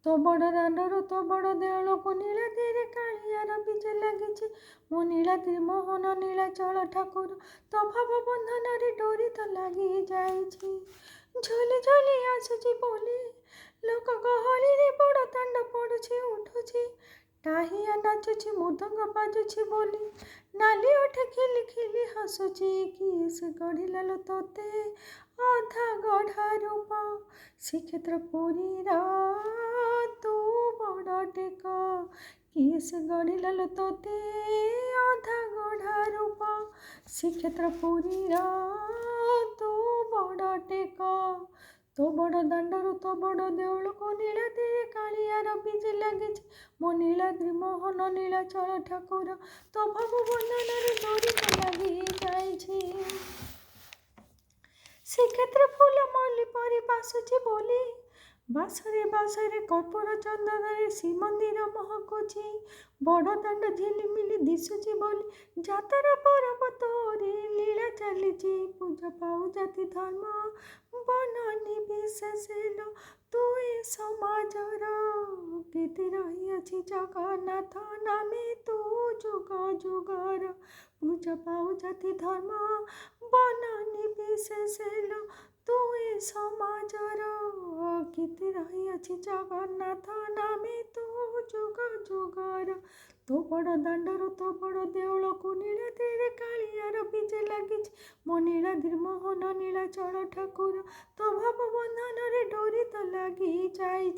तो बड़ दांडर तो बड़ देवल को नीलाद्री कालियार बीजे लगी मो नीलाद्री मोहन नीलाचल ठाकुर तो भाव बंधन रे डोरी तो लगी जाई झोली झोली आसुची बोली लोक गहली रे बड़ दांड पड़ुछि उठुछि टाहिया नाचुछि मृदंग बाजुछि बोली नाली ओठे खिली खिली हसुछि किए से गढ़िला लो तोते अधा गढ़ा रूप श्रीक्षेत्र पुरी तू बड़ टेक किए से गढ़िला लो तोते अधा गढ़ा रूप श्रीक्षेत्र पुरी तू बड़ टेक तो बड़ दांडरू तो बड़ देवल को नीलाद्री कालियार बीजे लगी मो नीलाद्री मोहन नीलाचल ठाकुर तो भाव बंधन रे डोरी तो लगी जाई श्रीक्षेत्र फूल मल्ली परी बासुची बोली बासरे कर्पूर चंदन रे श्रीमंदिर महकुची बड़ दांड झिलिमिली दिशुची बोली जातरा परब तोरी लीला चलीची पूजा पाऊ जाति धर्म बननी विशेषेल तू ए समाजर कीर्ति रही जगन्नाथ नामे तू जुग जुगर पूजा पाऊ जाति धर्म बननी विशेषेल तू ए समाजर कीर्ति रही जगन्नाथ नामे तू जुग जुगर तो बड़ दांडर तो बड़ देवल को नीलाद्री कालियार बीजे लगी मो नीलाद्री मोहन नीलाचल ठाकुर तो भाव बंधन रे डोरी तो लगी जाई।